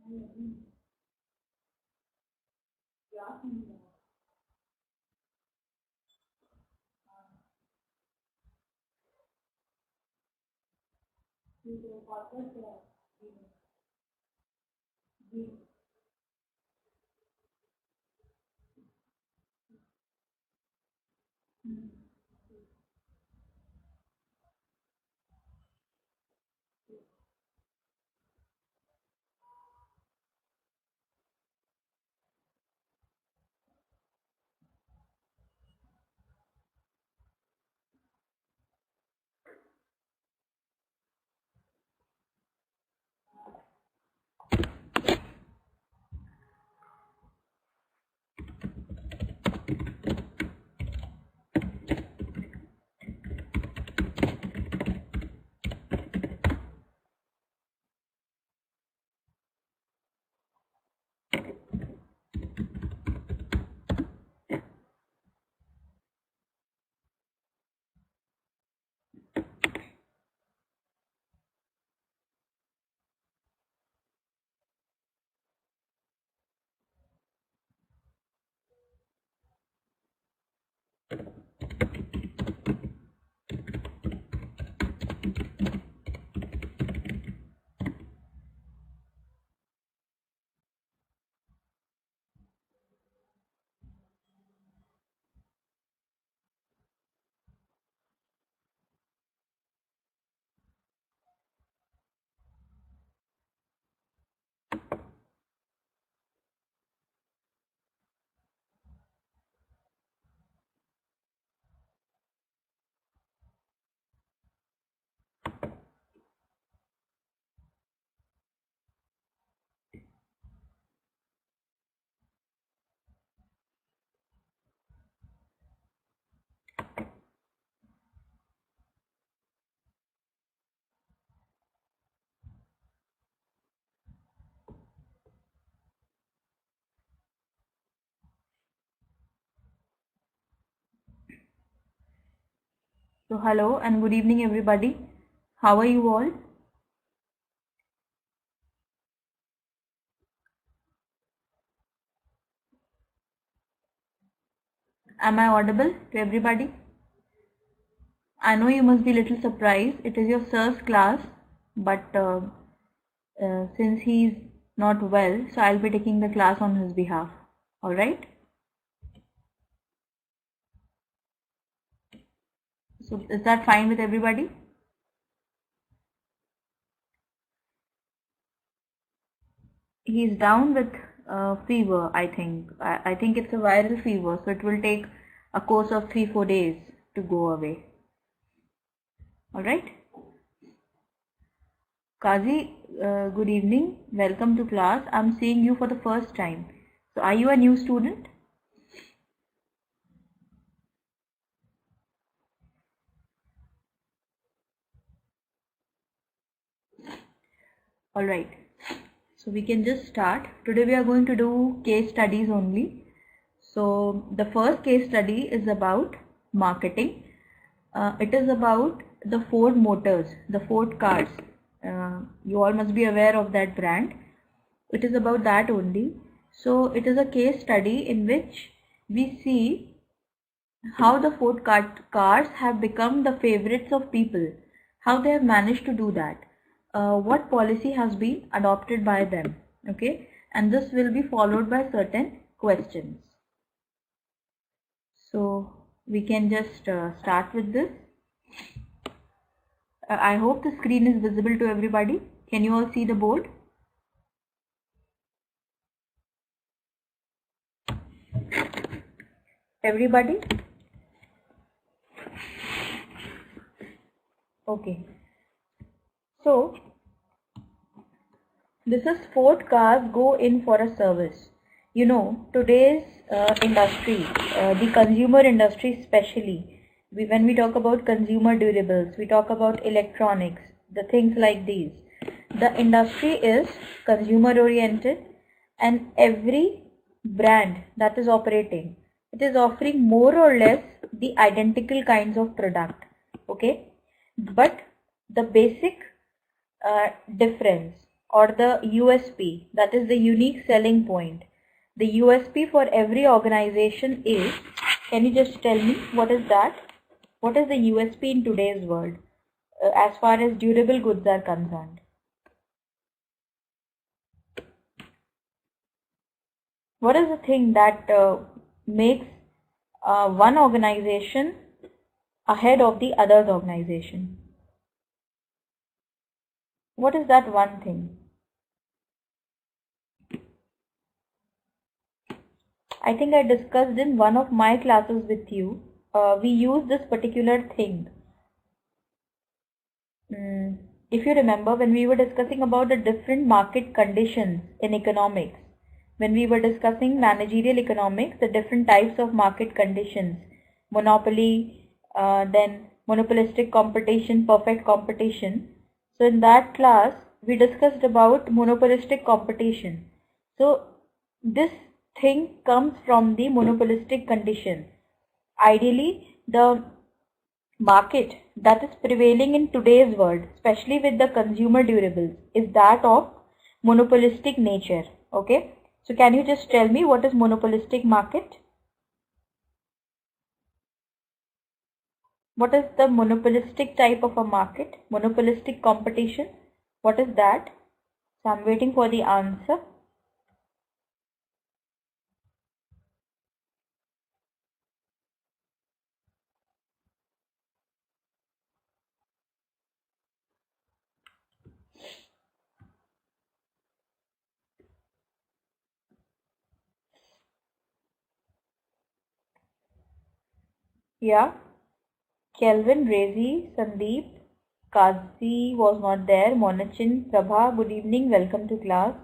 So hello and good evening everybody. How are you all? Am I audible to everybody? I know you must be a little surprised. It is your sir's class, but since he's not well, so I'll be taking the class on his behalf. Alright? So is that fine with everybody? He's down with fever, I think. I think it's a viral fever, so it will take a course of 3-4 days to go away. Alright? Kazi, good evening. Welcome to class. I'm seeing you for the first time. So are you a new student? Alright. So we can just start. Today we are going to do case studies only. So the first case study is about marketing. It is about the Ford Motors, the Ford cars. You all must be aware of that brand. It is about that only. So it is a case study in which we see how the Ford cars have become the favorites of people, how they have managed to do that, what policy has been adopted by them. Okay, and this will be followed by certain questions. So we can just start with this. I hope the screen is visible to everybody. Can you all see the board? Everybody? Okay. So this is Ford cars go in for a service. You know, today's industry, the consumer industry especially, when we talk about consumer durables, we talk about electronics, the things like these. The industry is consumer oriented, and every brand that is operating, it is offering more or less the identical kinds of product. Okay, but the basic difference or the USP, that is the unique selling point. The USP for every organization is, can you just tell me what is that? What is the USP in today's world as far as durable goods are concerned? What is the thing that makes one organization ahead of the other's organization? What is that one thing? I think I discussed in one of my classes with you. We use this particular thing. If you remember, when we were discussing about the different market conditions in economics, when we were discussing managerial economics, the different types of market conditions, monopoly, then monopolistic competition, perfect competition. So in that class, we discussed about monopolistic competition. So this thing comes from the monopolistic condition. Ideally, the market that is prevailing in today's world, especially with the consumer durables, is that of monopolistic nature. Okay, so can you just tell me what is monopolistic market? What is the monopolistic type of a market? Monopolistic competition, what is that? So I'm waiting for the answer. Yeah, Kelvin, Razi, Sandeep, Kazi was not there, Monachin, Prabha, good evening, welcome to class.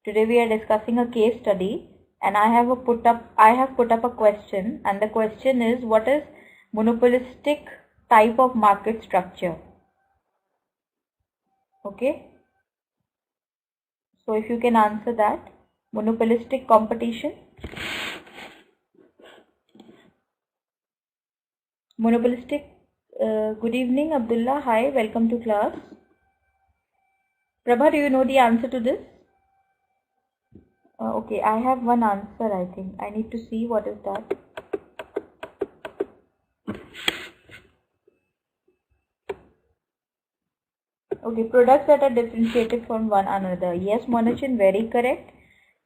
Today we are discussing a case study, and I have put up a question, and the question is, what is monopolistic type of market structure? Okay, so if you can answer that, monopolistic competition, monopolistic. Good evening, Abdullah. Hi, welcome to class. Prabha, do you know the answer to this? Okay, I have one answer. I think I need to see what is that. Okay, products that are differentiated from one another. Yes, Monachin, very correct.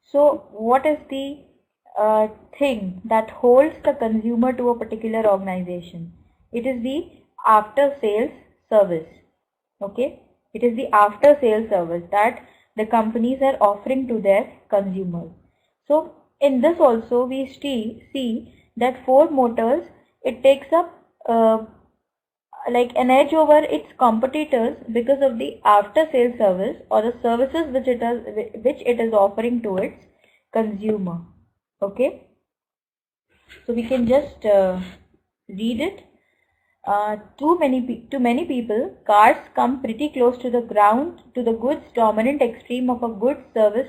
So, what is the thing that holds the consumer to a particular organization? It is the after sales service. Okay, it is the after sales service that the companies are offering to their consumers. So, in this also we see that Ford Motors, it takes up like an edge over its competitors because of the after sales service or the services which it is offering to its consumer. Okay, so we can just read it. To many people, cars come pretty close to the ground, to the goods dominant extreme of a goods service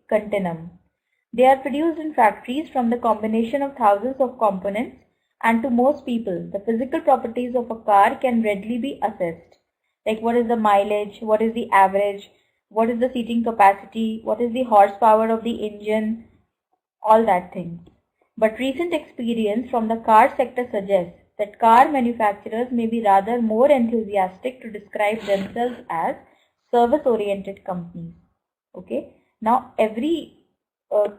continuum. They are produced in factories from the combination of thousands of components, and to most people, the physical properties of a car can readily be assessed. Like what is the mileage, what is the average, what is the seating capacity, what is the horsepower of the engine, all that thing. But recent experience from the car sector suggests that car manufacturers may be rather more enthusiastic to describe themselves as service-oriented companies. Okay, now every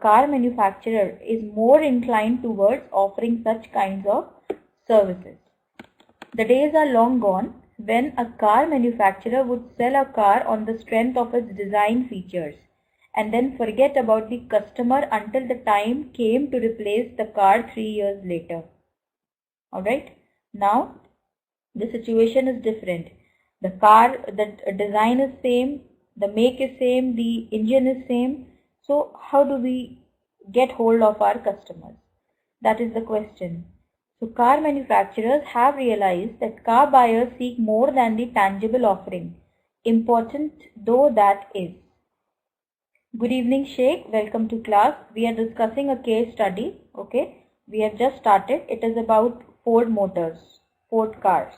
car manufacturer is more inclined towards offering such kinds of services. The days are long gone when a car manufacturer would sell a car on the strength of its design features and then forget about the customer until the time came to replace the car 3 years later. Alright, now the situation is different. The car, the design is same, the make is same, the engine is same. So how do we get hold of our customers? That is the question. So car manufacturers have realized that car buyers seek more than the tangible offering, important though that is. Good evening, Sheikh. Welcome to class. We are discussing a case study. Okay, we have just started. It is about Ford Motors, Ford cars.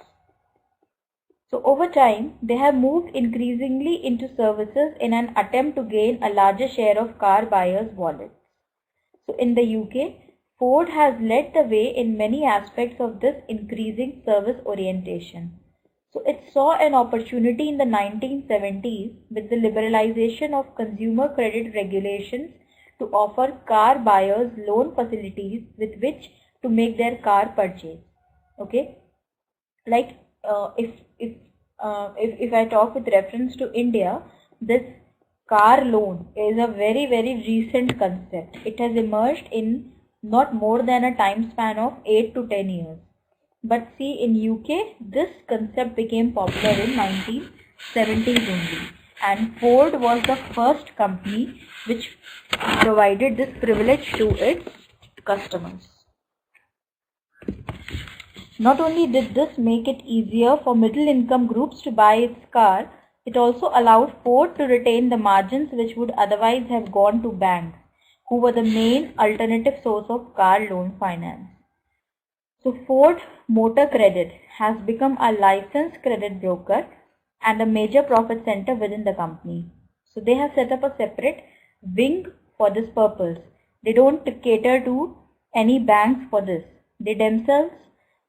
So over time, they have moved increasingly into services in an attempt to gain a larger share of car buyers' wallets. So in the UK, Ford has led the way in many aspects of this increasing service orientation. So it saw an opportunity in the 1970s with the liberalization of consumer credit regulations to offer car buyers loan facilities with which to make their car purchase. Okay, like if I talk with reference to India, this car loan is a very recent concept. It has emerged in not more than a time span of 8 to 10 years. But see, in UK, this concept became popular in 1970s only, and Ford was the first company which provided this privilege to its customers. Not only did this make it easier for middle-income groups to buy its car, it also allowed Ford to retain the margins which would otherwise have gone to banks, who were the main alternative source of car loan finance. So Ford Motor Credit has become a licensed credit broker and a major profit center within the company. So they have set up a separate wing for this purpose. They don't cater to any banks for this. They themselves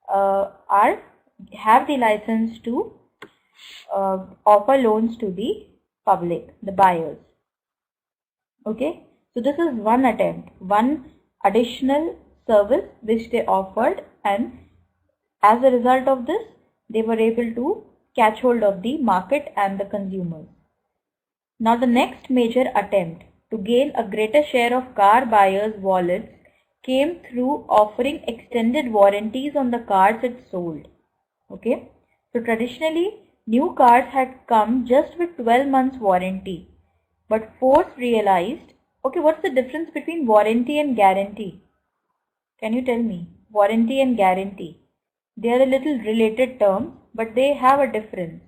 have the license to offer loans to the public, the buyers. Okay, so this is one attempt, one additional service which they offered, and as a result of this, they were able to catch hold of the market and the consumers. Now the next major attempt to gain a greater share of car buyers' wallets came through offering extended warranties on the cars it sold. Okay, so traditionally new cars had come just with 12 months warranty, but Ford realized, okay, what's the difference between warranty and guarantee? Can you tell me? Warranty and guarantee. They are a little related terms, but they have a difference.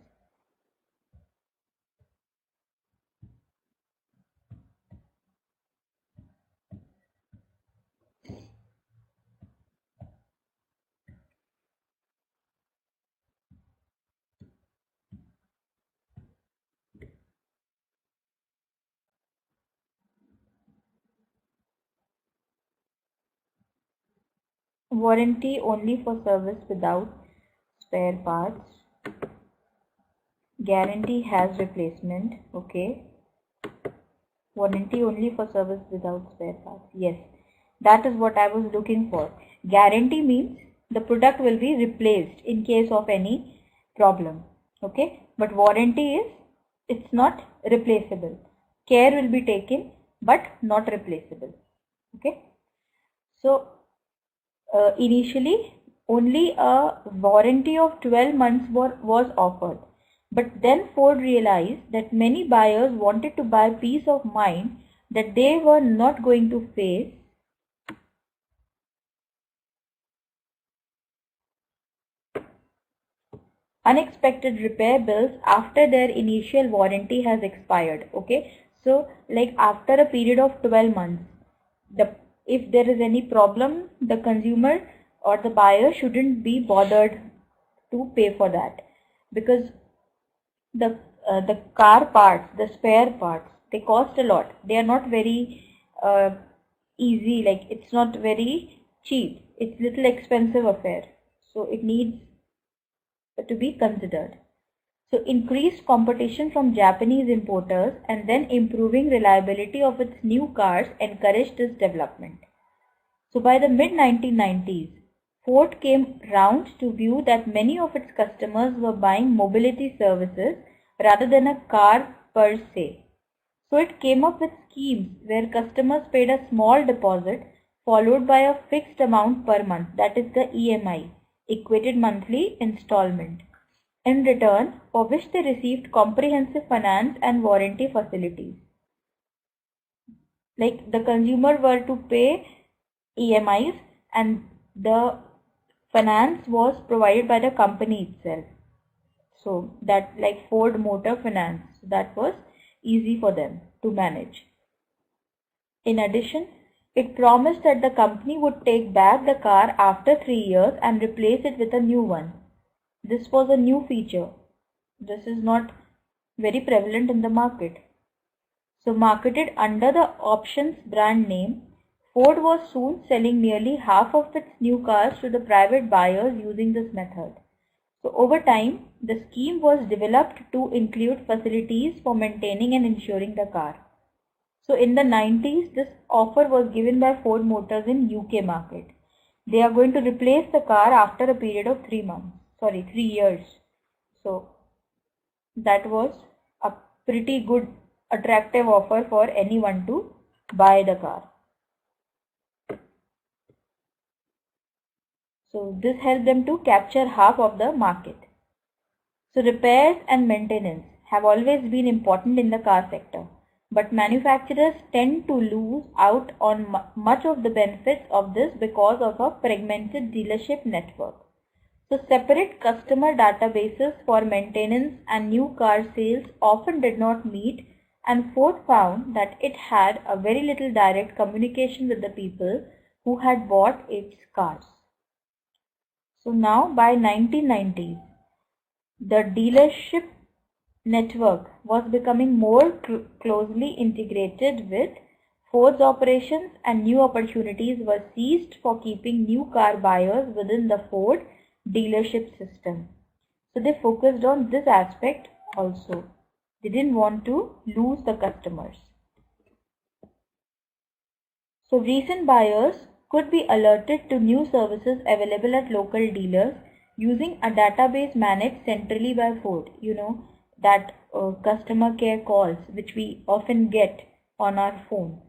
Warranty only for service without spare parts. Guarantee has replacement. Okay. Warranty only for service without spare parts. Yes, that is what I was looking for. Guarantee means the product will be replaced in case of any problem. Okay. But warranty is, it's not replaceable. Care will be taken but not replaceable. Okay. So initially only a warranty of 12 months was offered, but then Ford realized that many buyers wanted to buy peace of mind that they were not going to face unexpected repair bills after their initial warranty has expired. Okay, so like after a period of 12 months, if there is any problem, the consumer or the buyer shouldn't be bothered to pay for that, because the car parts, the spare parts, they cost a lot. They are not very easy, like it's not very cheap. It's little expensive affair, so it needs to be considered. So increased competition from Japanese importers and then improving reliability of its new cars encouraged this development. So by the mid-1990s, Ford came round to view that many of its customers were buying mobility services rather than a car per se. So it came up with schemes where customers paid a small deposit followed by a fixed amount per month, that is the EMI, equated monthly installment, in return for which they received comprehensive finance and warranty facilities. Like the consumer were to pay EMIs and the finance was provided by the company itself. So that, like Ford Motor Finance, that was easy for them to manage. In addition, it promised that the company would take back the car after 3 years and replace it with a new one. This was a new feature. This is not very prevalent in the market. So marketed under the Options brand name, Ford was soon selling nearly half of its new cars to the private buyers using this method. So over time, the scheme was developed to include facilities for maintaining and insuring the car. So in the 90s, this offer was given by Ford Motors in UK market. They are going to replace the car after a period of 3 years. So that was a pretty good attractive offer for anyone to buy the car. So this helped them to capture half of the market. So repairs and maintenance have always been important in the car sector, but manufacturers tend to lose out on much of the benefits of this because of a fragmented dealership network. So separate customer databases for maintenance and new car sales often did not meet, and Ford found that it had a very little direct communication with the people who had bought its cars. So now by 1990s, the dealership network was becoming more closely integrated with Ford's operations, and new opportunities were seized for keeping new car buyers within the Ford dealership system. So they focused on this aspect also. They didn't want to lose the customers. So recent buyers could be alerted to new services available at local dealers using a database managed centrally by Ford. You know, that customer care calls which we often get on our phone.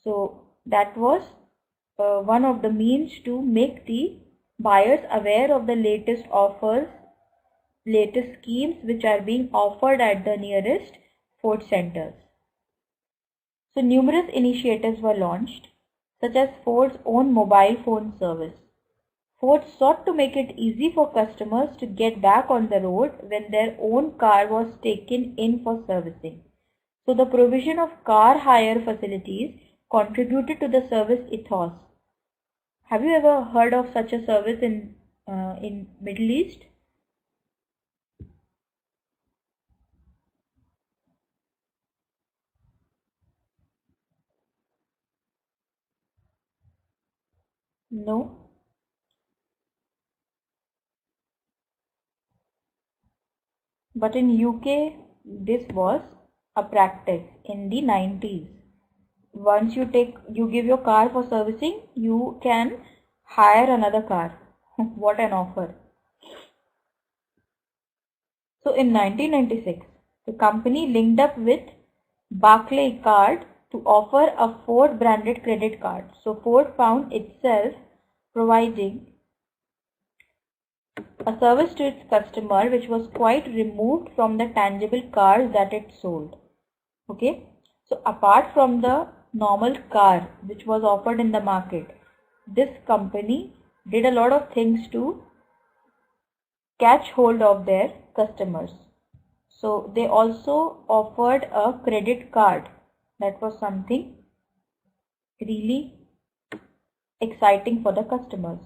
So that was one of the means to make the buyers aware of the latest offers, latest schemes which are being offered at the nearest Ford centers. So numerous initiatives were launched, such as Ford's own mobile phone service. Ford sought to make it easy for customers to get back on the road when their own car was taken in for servicing. So the provision of car hire facilities contributed to the service ethos. Have you ever heard of such a service in Middle East? No. But in UK, this was a practice in the 90s. Once you give your car for servicing, you can hire another car. What an offer. So in 1996, the company linked up with Barclaycard to offer a Ford branded credit card. So Ford found itself providing a service to its customer which was quite removed from the tangible cars that it sold. Okay, so apart from the normal car which was offered in the market, this company did a lot of things to catch hold of their customers. So they also offered a credit card. That was something really exciting for the customers.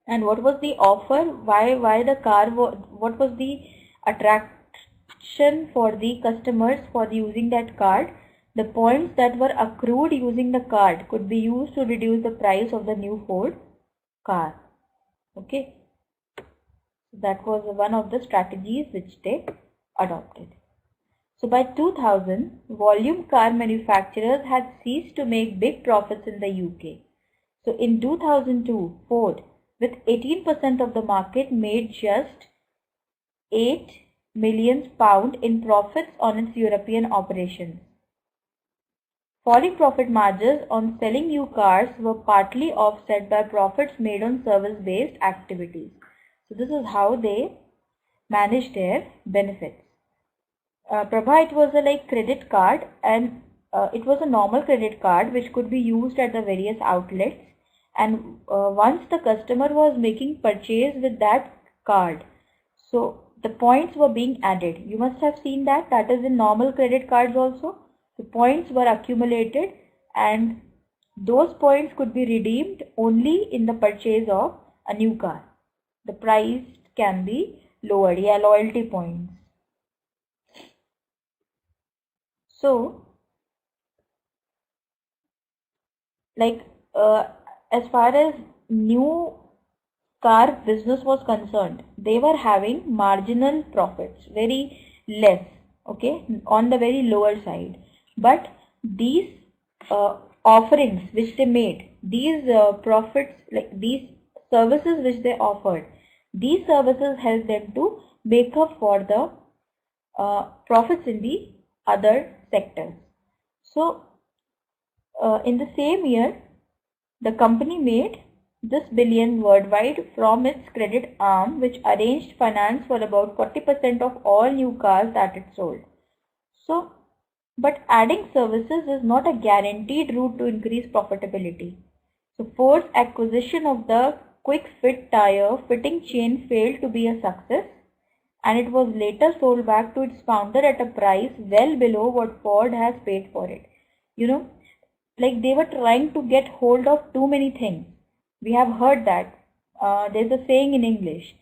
And what was the offer? Why the car? What was the attraction for the customers for using that card? The points that were accrued using the card could be used to reduce the price of the new Ford car. Okay, that was one of the strategies which they adopted. So by 2000, volume car manufacturers had ceased to make big profits in the UK. So in 2002, Ford, with 18% of the market, made just £8 million in profits on its European operations. Falling profit margins on selling new cars were partly offset by profits made on service-based activities. So this is how they manage their benefits. Prabha, it was a credit card, and it was a normal credit card which could be used at the various outlets. And once the customer was making purchase with that card, so the points were being added. You must have seen that. That is in normal credit cards also. The points were accumulated, and Those points could be redeemed only in the purchase of a new car. The price can be lowered. Yeah, loyalty points. So, like as far as new car business was concerned, they were having marginal profits, very less, okay, on the very lower side. But these offerings which they made, these profits, like these services which they offered, these services helped them to make up for the profits in the other sectors. So, in the same year, the company made this billion worldwide from its credit arm, which arranged finance for about 40% of all new cars that it sold. So, but adding services is not a guaranteed route to increase profitability. So, Ford's acquisition of the quick fit tire fitting chain failed to be a success, and it was later sold back to its founder at a price well below what Ford has paid for it. You know, like they were trying to get hold of too many things. We have heard that. There's a saying in English,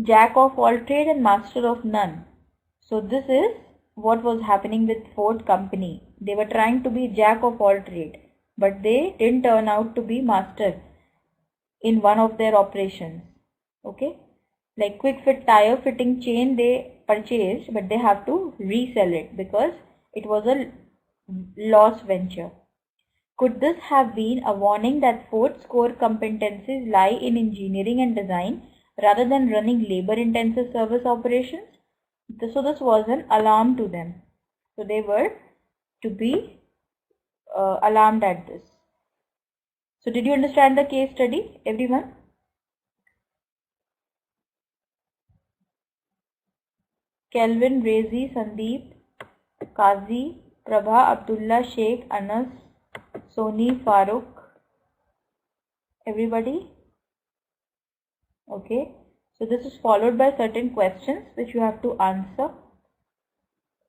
Jack of all trade and master of none. So this is what was happening with Ford company. They were trying to be Jack of all trade, but they didn't turn out to be master in one of their operations. Okay, like quick fit tire fitting chain they purchased, but they have to resell it because it was a loss venture. Could this have been a warning that Ford's core competencies lie in engineering and design rather than running labor-intensive service operations? So this was an alarm to them. So they were to be alarmed at this. So did you understand the case study, everyone? Kelvin, Rezi, Sandeep, Kazi, Prabha, Abdullah, Sheikh, Anas, Soni, Farooq, everybody? Okay. So this is followed by certain questions which you have to answer.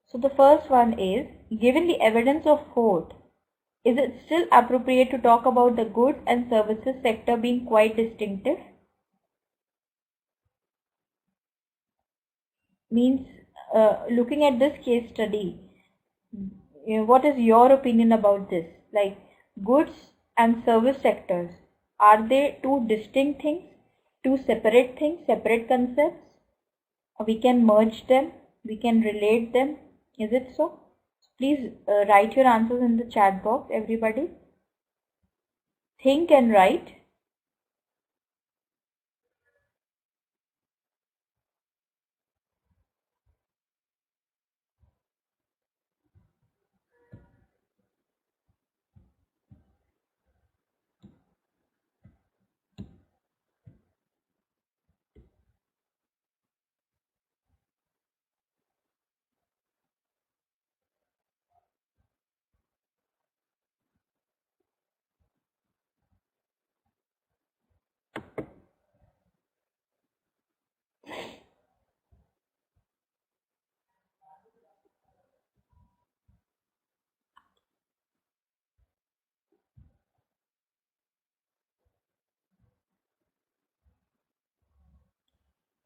So the first one is, given the evidence of Ford, is it still appropriate to talk about the goods and services sector being quite distinctive? Means looking at this case study, what is your opinion about this? Like goods and service sectors, are they two distinct things, two separate things, separate concepts? We can merge them, we can relate them. Is it so? Please write your answers in the chat box, everybody. Think and write.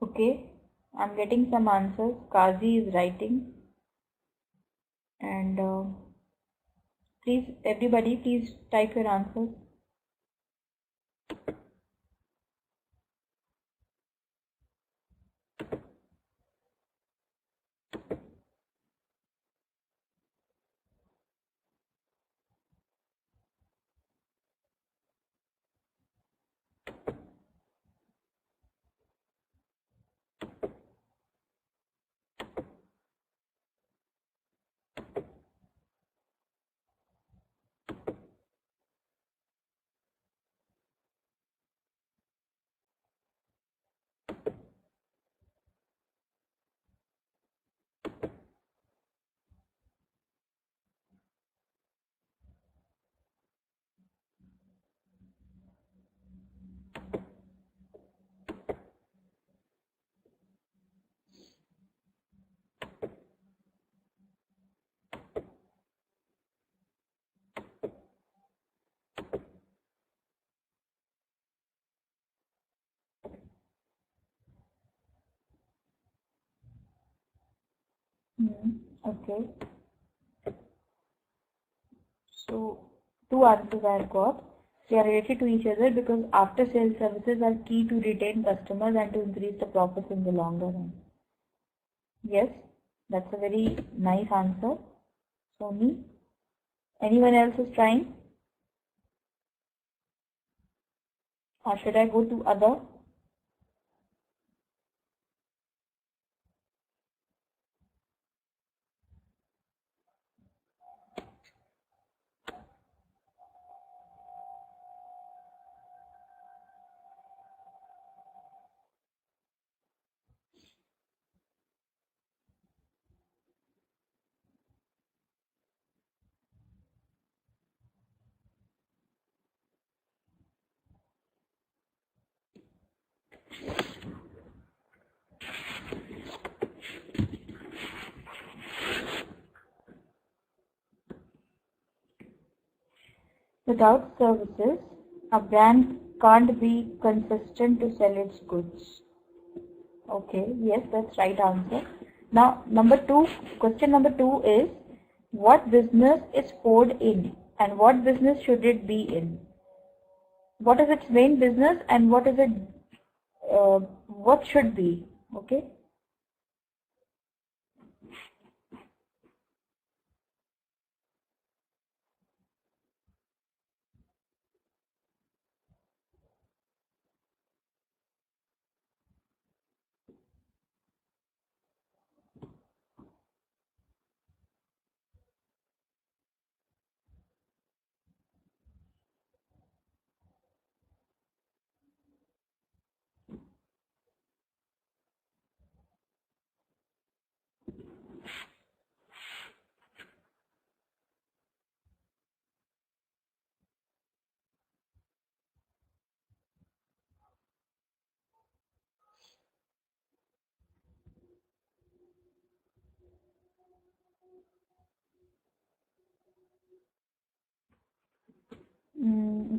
Okay, I'm getting some answers. Kazi is writing, and please, everybody, please type your answers. Okay. So two answers I've got. They are related to each other because after sales services are key to retain customers and to increase the profits in the longer run. Yes, that's a very nice answer. Sony. Anyone else is trying? Or should I go to other? Without services, a brand can't be consistent to sell its goods. Okay, yes, that's right answer. Now, question number two is, what business is Ford in and what business should it be in? What is its main business and what is it, what should be? Okay.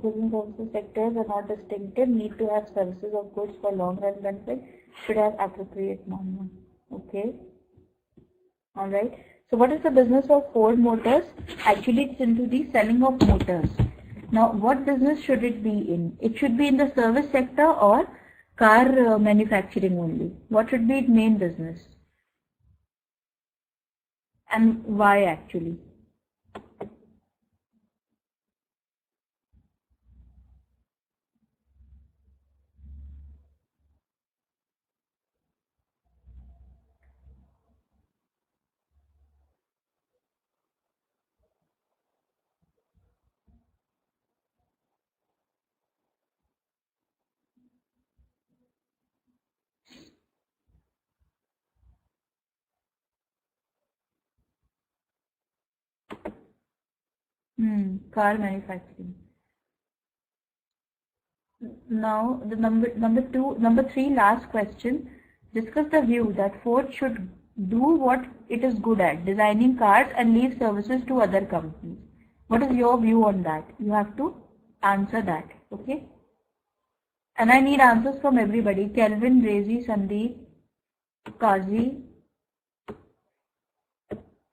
Goods and services sectors are not distinctive, need to have services or goods for long run benefit, should have appropriate norm. Okay. Alright. So what is the business of Ford Motors? Actually, it's into the selling of motors. Now, what business should it be in? It should be in the service sector or car manufacturing only. What should be its main business? And why actually? Car manufacturing. Now, the number three last question. Discuss the view that Ford should do what it is good at, designing cars and leave services to other companies. What is your view on that? You have to answer that, okay? And I need answers from everybody. Kelvin, Razi, Sandeep, Kazi,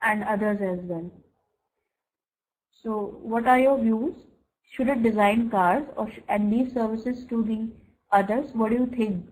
and others as well. So, what are your views? Should it design cars and leave services to the others? What do you think?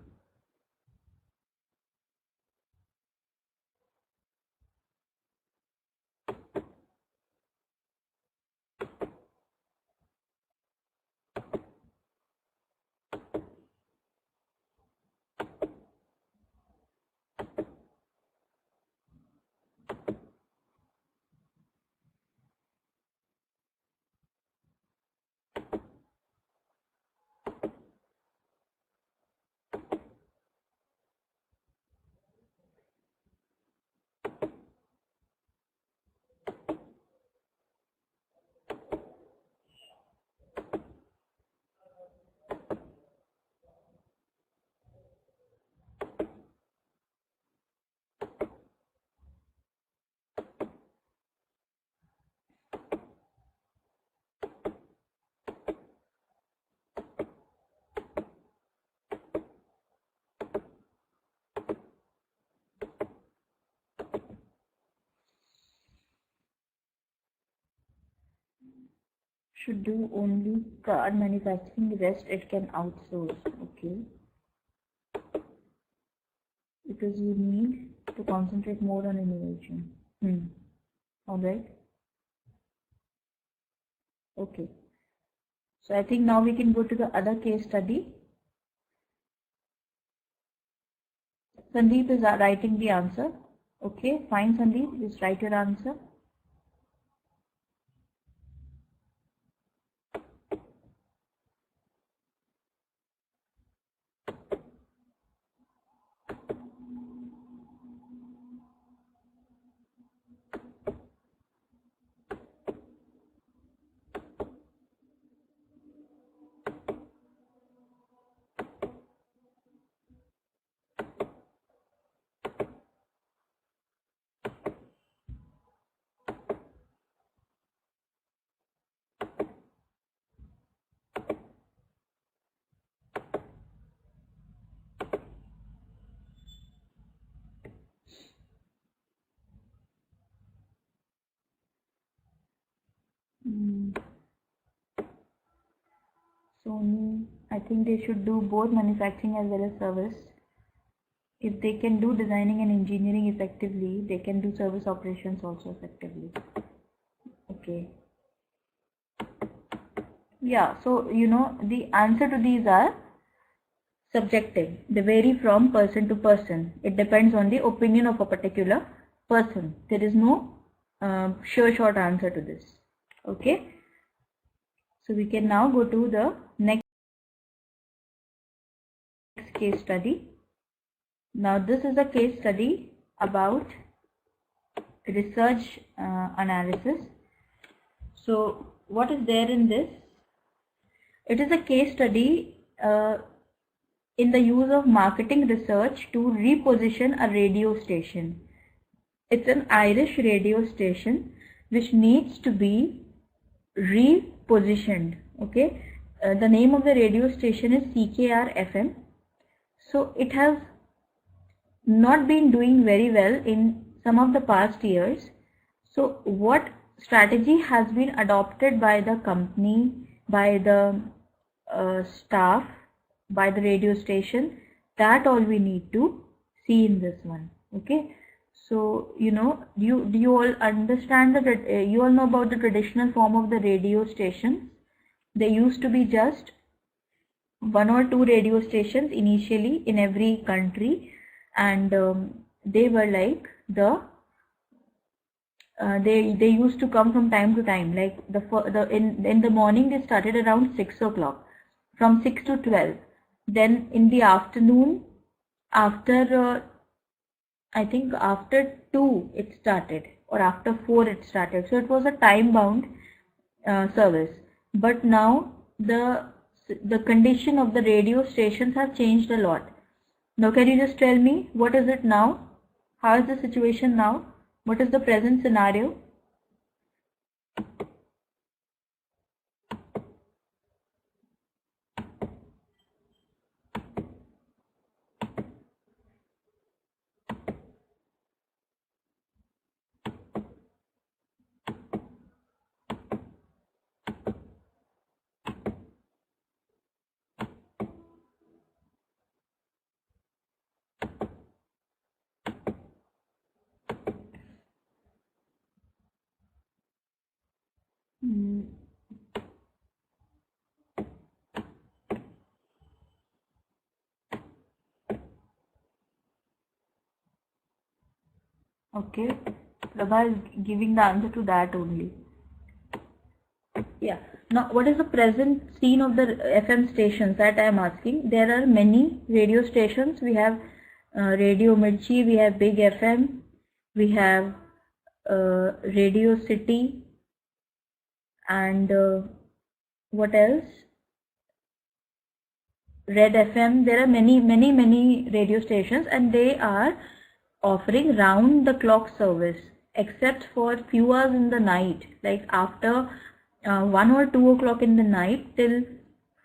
should do only car manufacturing, rest it can outsource. Okay. Because you need to concentrate more on innovation. Alright. Okay. So I think now we can go to the other case study. Sandeep is writing the answer. Okay, fine Sandeep, just write your answer. Sony, I think they should do both manufacturing as well as service. If they can do designing and engineering effectively, they can do service operations also effectively. Okay. Yeah, so you know the answer to these are subjective. They vary from person to person. It depends on the opinion of a particular person. There is no sure short answer to this. Okay. So we can now go to the next case study. Now this is a case study about research analysis. So what is there in this? It is a case study in the use of marketing research to reposition a radio station. It's an Irish radio station which needs to be repositioned. Okay, the name of the radio station is CKR FM. So it has not been doing very well in some of the past years. So what strategy has been adopted by the company, by the staff, by the radio station, that all we need to see in this one. Okay, so you know, do you all understand that you all know about the traditional form of the radio stations? They used to be just 1 or 2 radio stations initially in every country, and they were like the they used to come from time to time. Like in the morning they started around 6 o'clock, from 6 to 12. Then in the afternoon, after I think after 2 it started, or after 4 it started. So it was a time bound service. But now the condition of the radio stations have changed a lot. Now can you just tell me what is it now? How is the situation now? What is the present scenario? Okay, Prabha is giving the answer to that only. Yeah. Now, what is the present scene of the FM stations that I am asking? There are many radio stations. We have Radio Mirchi, we have Big FM, we have Radio City, and what else? Red FM. There are many radio stations, and they are offering round the clock service, except for few hours in the night, like after 1 or 2 o'clock in the night till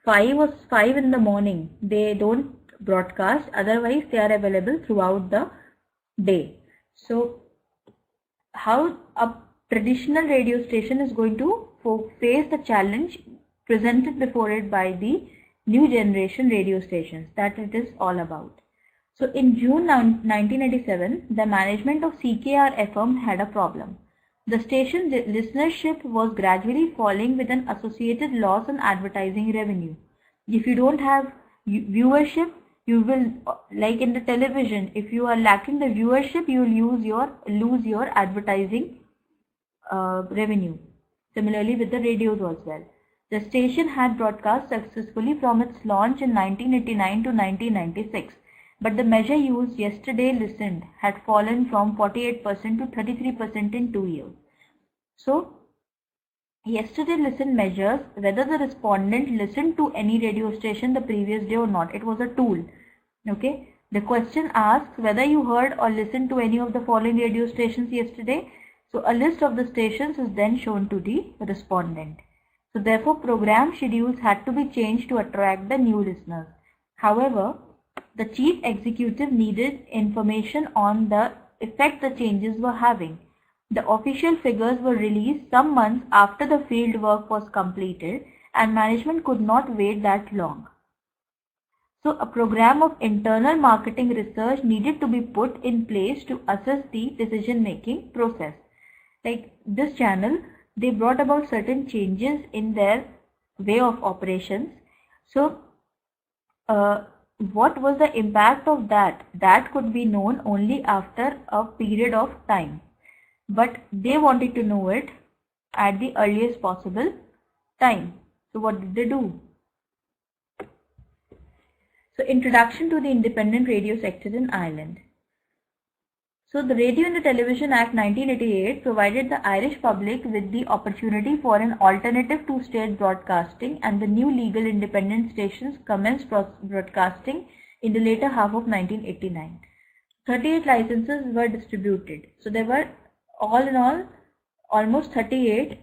5 in the morning. They don't broadcast, otherwise they are available throughout the day. So how a traditional radio station is going to face the challenge presented before it by the new generation radio stations that it is all about. So in June 1987, the management of CKR FM had a problem. The station's listenership was gradually falling with an associated loss in advertising revenue. If you don't have viewership, you will, like in the television, if you are lacking the viewership, you will lose your advertising revenue. Similarly with the radios as well. The station had broadcast successfully from its launch in 1989 to 1996. But the measure used, yesterday listened, had fallen from 48% to 33% in 2 years. So, yesterday listened measures whether the respondent listened to any radio station the previous day or not. It was a tool. Okay. The question asks whether you heard or listened to any of the following radio stations yesterday. So, a list of the stations is then shown to the respondent. So, therefore, program schedules had to be changed to attract the new listeners. However, the chief executive needed information on the effect the changes were having. The official figures were released some months after the field work was completed, and management could not wait that long. So a program of internal marketing research needed to be put in place to assess the decision-making process. Like this channel, they brought about certain changes in their way of operations. So what was the impact of that? That could be known only after a period of time. But they wanted to know it at the earliest possible time. So what did they do? So introduction to the independent radio sector in Ireland. So the Radio and the Television Act 1988 provided the Irish public with the opportunity for an alternative to state broadcasting, and the new legal independent stations commenced broadcasting in the later half of 1989. 38 licenses were distributed. So there were all in all almost 38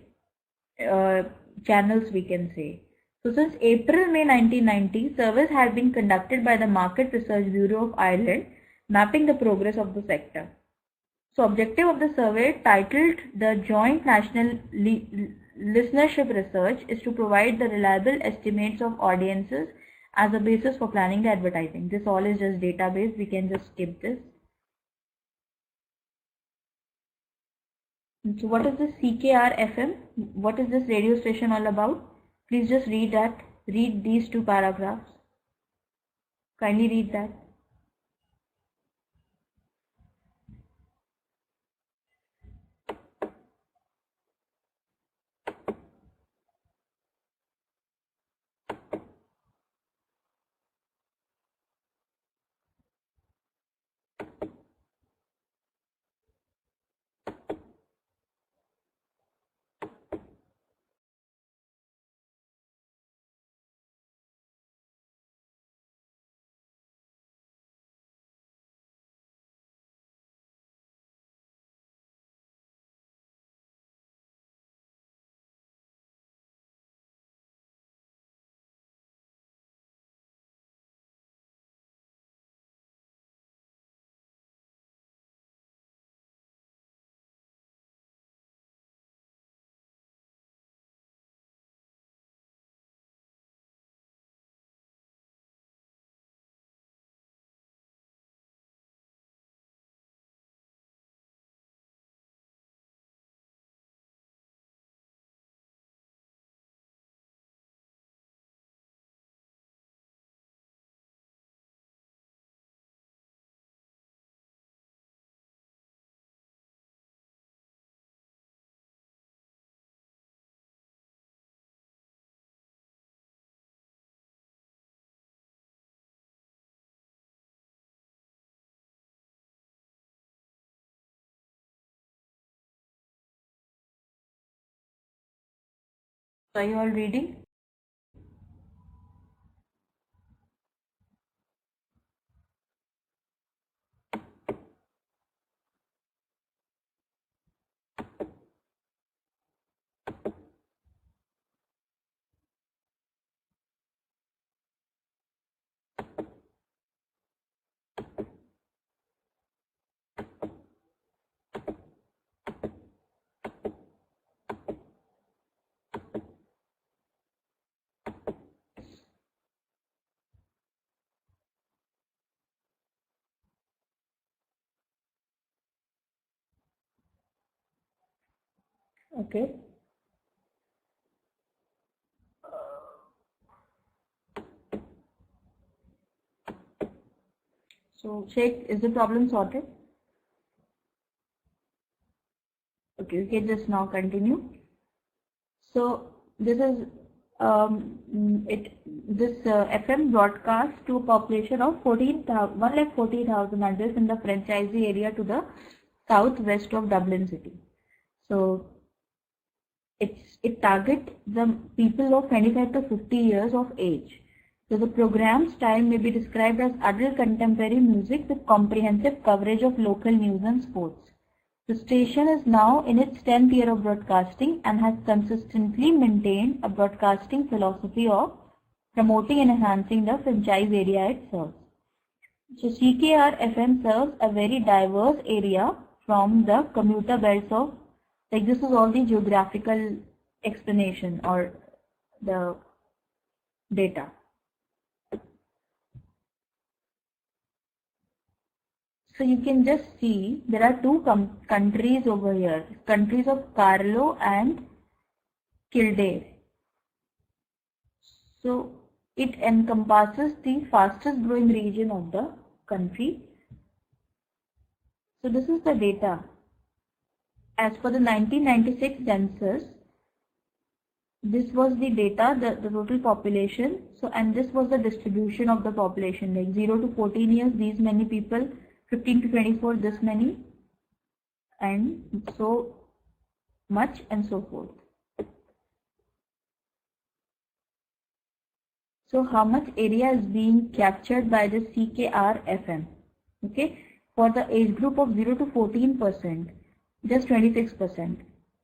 channels, we can say. So since April-May 1990, surveys had been conducted by the Market Research Bureau of Ireland, mapping the progress of the sector. So objective of the survey, titled the Joint National Listenership Research, is to provide the reliable estimates of audiences as a basis for planning the advertising. This all is just database, we can just skip this. So what is this CKR FM? What is this radio station all about? Please just read that. Read these two paragraphs. Kindly read that. Are you all reading? Okay. So Sheikh, is the problem sorted? Okay, you can just now continue. So this is FM broadcast to a population of 1,40,000 adults in the franchisee area to the southwest of Dublin city. So it targets the people of 25 to 50 years of age. So the program style may be described as adult contemporary music with comprehensive coverage of local news and sports. The station is now in its 10th year of broadcasting and has consistently maintained a broadcasting philosophy of promoting and enhancing the franchise area it serves. So CKR FM serves a very diverse area from the commuter belts of, like this is all the geographical explanation or the data. So you can just see there are two countries over here, countries of Carlow and Kildare. So it encompasses the fastest growing region of the country. So this is the data. As per the 1996 census, this was the data, the total population. So, and this was the distribution of the population, like 0 to 14 years, these many people, 15 to 24, this many, and so much and so forth. So how much area is being captured by the CKR FM? Okay, for the age group of 0 to 14%, just 26%,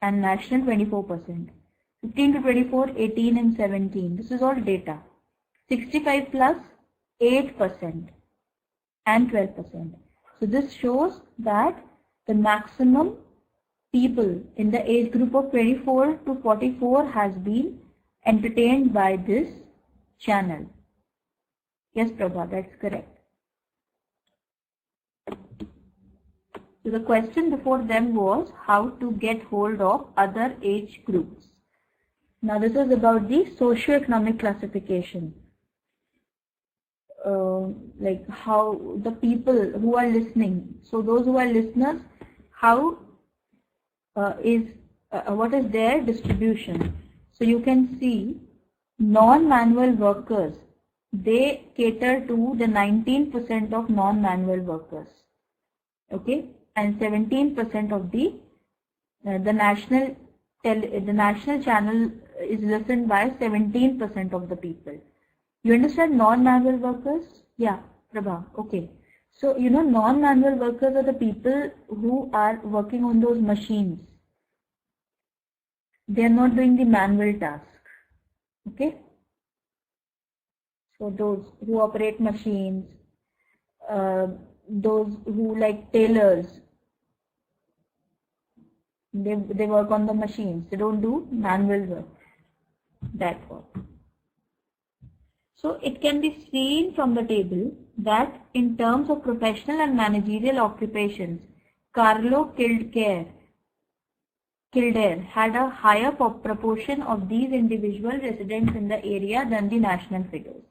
and national 24%. 15 to 24, 18 and 17. This is all data. 65 plus 8% and 12%. So this shows that the maximum people in the age group of 24 to 44 has been entertained by this channel. Yes, Prabha, that's correct. So the question before them was how to get hold of other age groups. Now this is about the socio-economic classification. Like how the people who are listening, so those who are listeners, how what is their distribution? So you can see non-manual workers, they cater to the 19% of non-manual workers, okay, and 17% of the national channel is listened by 17% of the people. You understand non-manual workers? Yeah, Prabha. Okay. So, you know, non-manual workers are the people who are working on those machines. They are not doing the manual task. Okay. So, those who operate machines, those who like tailors, they work on the machines. They don't do manual work. That work. So it can be seen from the table that in terms of professional and managerial occupations, Carlow Kildare had a higher proportion of these individual residents in the area than the national figures.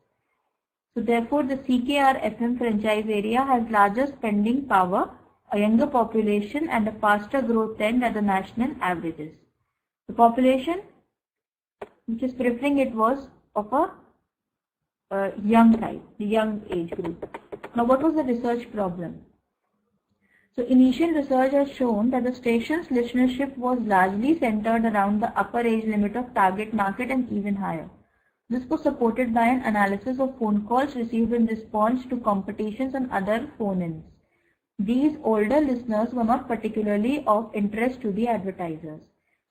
So therefore the CKR FM franchise area has larger spending power, a younger population and a faster growth trend at the national averages. The population which is preferring it was of a young type, the young age group. Now what was the research problem? So initial research has shown that the station's listenership was largely centered around the upper age limit of target market and even higher. This was supported by an analysis of phone calls received in response to competitions and other phone-ins. These older listeners were not particularly of interest to the advertisers.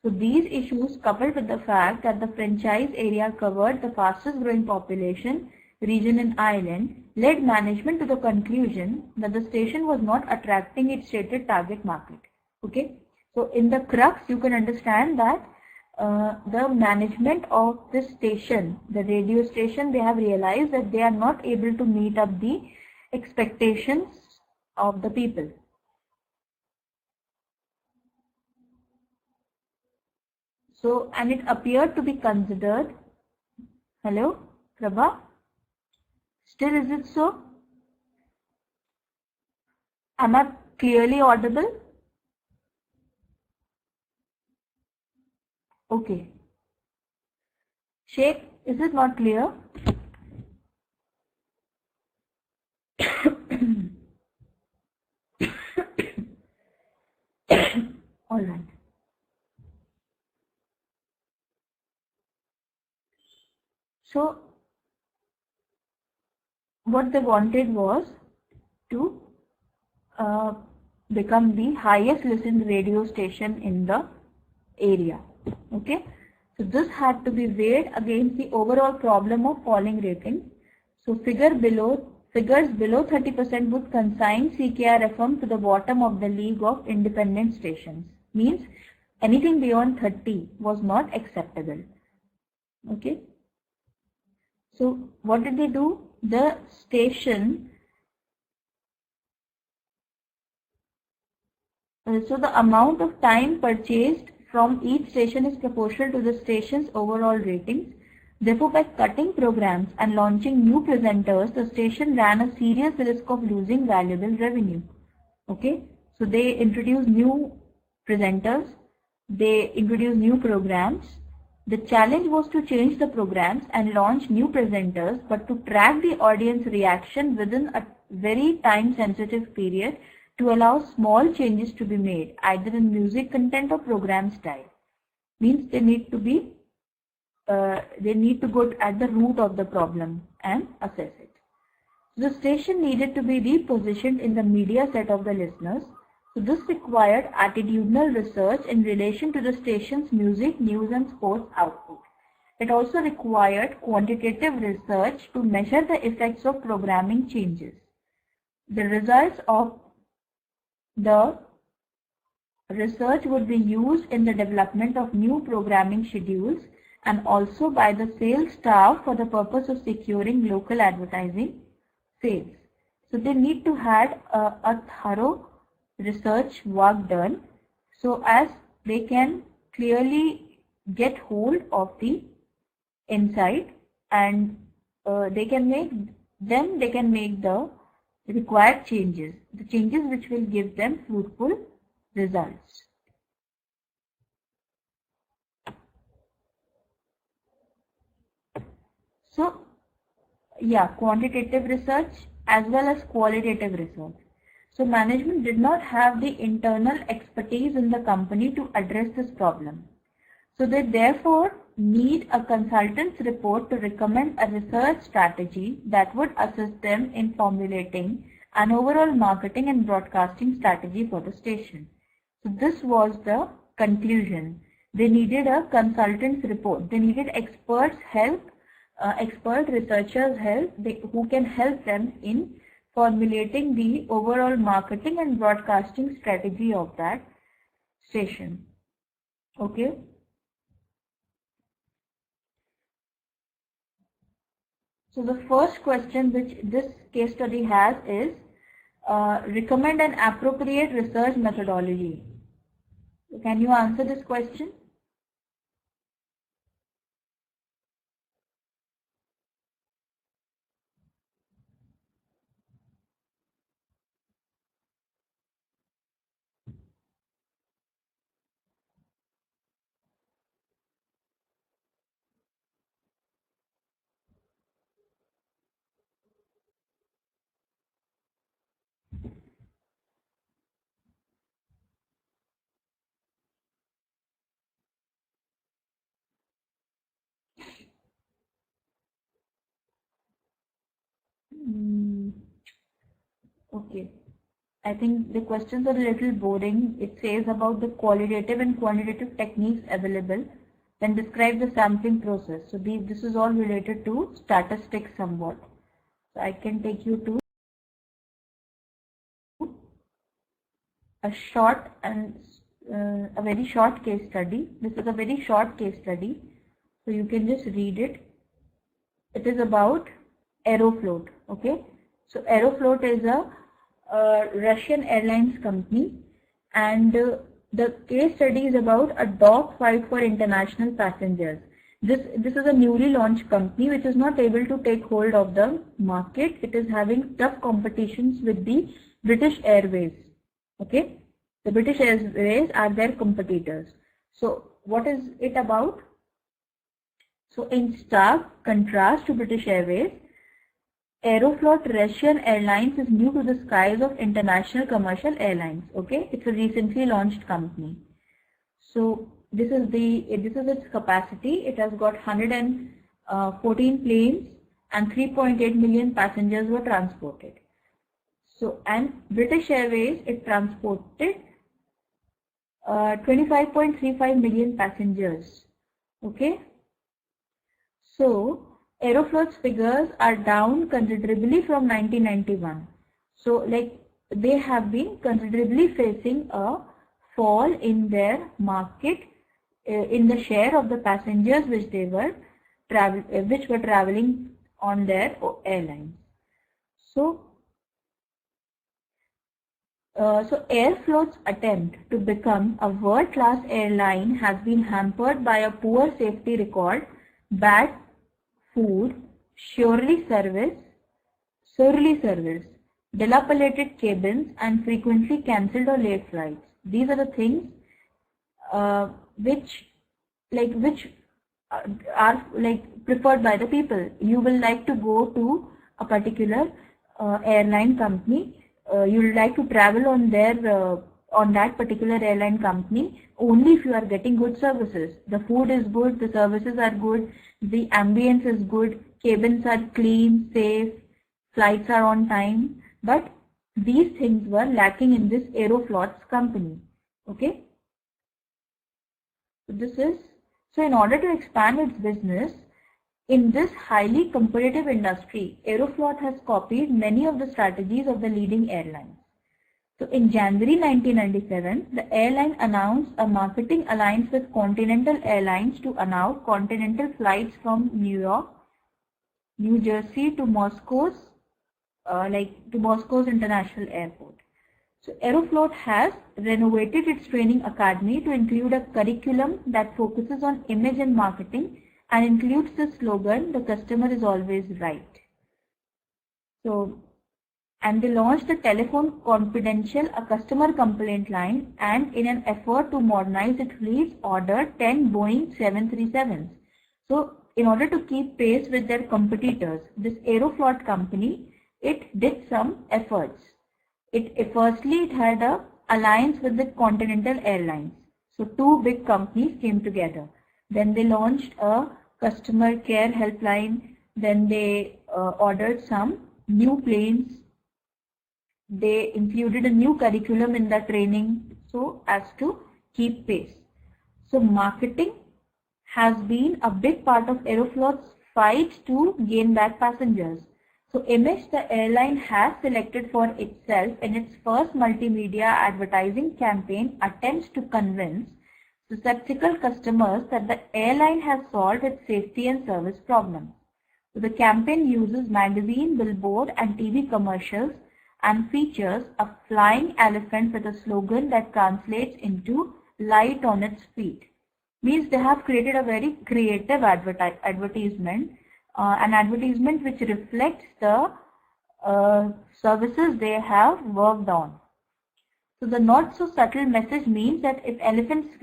So these issues, coupled with the fact that the franchise area covered the fastest growing population region in Ireland, led management to the conclusion that the station was not attracting its stated target market. Okay, so in the crux you can understand that the management of this station, the radio station, they have realized that they are not able to meet up the expectations of the people. So, and it appeared to be considered. Hello, Prabha? Still is it so? Am I clearly audible? Okay. Sheikh, is it not clear? All right. So, what they wanted was to become the highest listened radio station in the area. Okay. So this had to be weighed against the overall problem of falling ratings. So figures below 30% would consign CKR FM to the bottom of the league of independent stations. Means anything beyond 30 was not acceptable. Okay. So what did they do? The station, so the amount of time purchased from each station is proportional to the station's overall ratings. Therefore, by cutting programs and launching new presenters, the station ran a serious risk of losing valuable revenue. Okay, so they introduced new presenters, they introduced new programs. The challenge was to change the programs and launch new presenters, but to track the audience reaction within a very time-sensitive period to allow small changes to be made, either in music content or program style. Means they need to go at the root of the problem and assess it. The station needed to be repositioned in the media set of the listeners. So this required attitudinal research in relation to the station's music, news and sports output. It also required quantitative research to measure the effects of programming changes. The results of the research would be used in the development of new programming schedules and also by the sales staff for the purpose of securing local advertising sales. So they need to have a thorough research work done so as they can clearly get hold of the insight and they can make the required changes, the changes which will give them fruitful results. So, yeah, quantitative research as well as qualitative research. So management did not have the internal expertise in the company to address this problem. So they therefore need a consultant's report to recommend a research strategy that would assist them in formulating an overall marketing and broadcasting strategy for the station. So this was the conclusion. They needed a consultant's report. They needed experts' help, expert researchers' help, who can help them in formulating the overall marketing and broadcasting strategy of that station. Okay. So the first question which this case study has is recommend an appropriate research methodology. Can you answer this question? Okay. I think the questions are a little boring. It says about the qualitative and quantitative techniques available, then describe the sampling process. So this is all related to statistics somewhat. So I can take you to a short and a very short case study. This is a very short case study. So you can just read it. It is about Aeroflot. Okay. So Aeroflot is a Russian airlines company, and the case study is about a dog fight for international passengers. This is a newly launched company which is not able to take hold of the market. It is having tough competitions with the British Airways. Okay, the British Airways are their competitors. So what is it about? So in stark contrast to British Airways, Aeroflot Russian Airlines is new to the skies of international commercial airlines. Okay, it's a recently launched company. So this is its capacity. It has got 114 planes and 3.8 million passengers were transported. So, and British Airways, it transported 25.35 million passengers. Okay. So Aeroflot's figures are down considerably from 1991. So like they have been considerably facing a fall in their market in the share of the passengers which were traveling on their airlines. So Aeroflot's attempt to become a world-class airline has been hampered by a poor safety record, bad food, surly service, dilapidated cabins, and frequently cancelled or late flights. These are the things which are preferred by the people. You will like to go to a particular airline company. You will like to travel on that particular airline company only if you are getting good services. The food is good, the services are good, the ambience is good, cabins are clean, safe, flights are on time. But these things were lacking in this Aeroflot's company. Okay. So in order to expand its business in this highly competitive industry, Aeroflot has copied many of the strategies of the leading airlines. So in January 1997, the airline announced a marketing alliance with Continental Airlines to announce continental flights from New York, New Jersey to Moscow's International Airport. So Aeroflot has renovated its training academy to include a curriculum that focuses on image and marketing and includes the slogan, "The customer is always right." So, and they launched the Telephone Confidential, a customer complaint line, and in an effort to modernize its fleet, ordered 10 Boeing 737s. So, in order to keep pace with their competitors, this Aeroflot company, it did some efforts. Firstly, it had an alliance with the Continental Airlines. So, two big companies came together. Then they launched a customer care helpline. Then they ordered some new planes. They included a new curriculum in the training so as to keep pace. So marketing has been a big part of Aeroflot's fight to gain back passengers. So image the airline has selected for itself in its first multimedia advertising campaign attempts to convince the skeptical customers that the airline has solved its safety and service problems. So the campaign uses magazine, billboard and TV commercials and features a flying elephant with a slogan that translates into light on its feet. Means they have created a very creative advertisement, an advertisement which reflects the services they have worked on. So the not so subtle message means that if elephants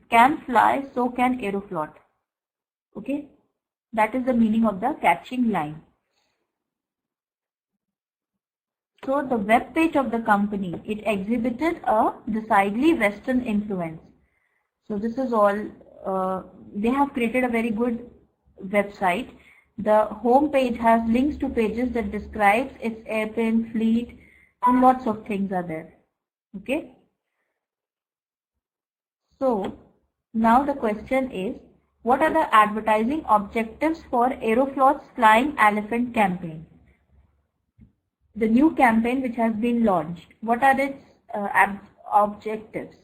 can fly, so can Aeroflot. Okay, that is the meaning of the catching line. So the web page of the company, it exhibited a decidedly Western influence. So this is all, they have created a very good website. The home page has links to pages that describes its airplane fleet and lots of things are there. Okay. So now the question is, what are the advertising objectives for Aeroflot's Flying Elephant campaign? The new campaign which has been launched, what are its objectives?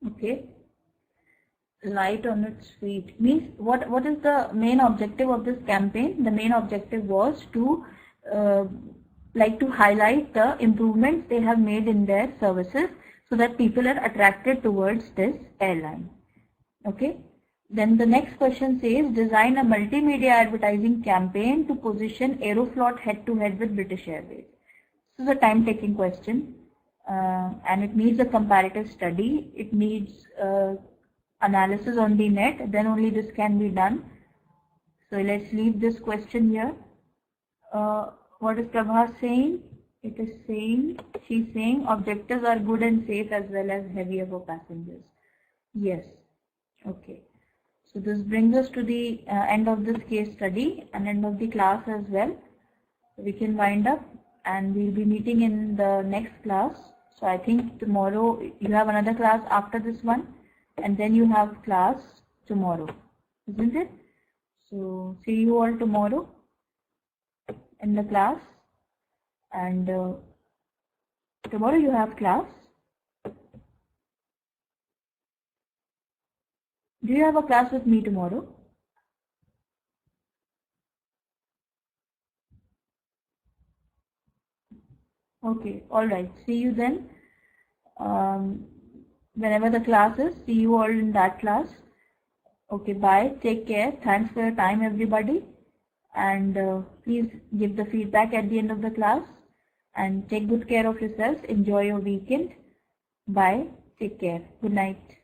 Okay. Light on its feet means what is the main objective of this campaign? The main objective was to to highlight the improvements they have made in their services so that people are attracted towards this airline. Okay. Then the next question says design a multimedia advertising campaign to position Aeroflot head to head with British Airways. This is a time taking question and it needs a comparative study. It needs analysis on the net, then only this can be done. So let's leave this question here. What is Prabha saying? It is saying, she's saying objectives are good and safe as well as heavier for passengers. Yes. Okay. So this brings us to the end of this case study and end of the class as well. We can wind up and we'll be meeting in the next class. So I think tomorrow you have another class after this one. And then you have class tomorrow, isn't it? So see you all tomorrow in the class. And tomorrow you have class. Do you have a class with me tomorrow? Okay, all right. See you then. Whenever the class is, see you all in that class. Okay, bye. Take care. Thanks for your time, everybody. And please give the feedback at the end of the class. And take good care of yourselves. Enjoy your weekend. Bye. Take care. Good night.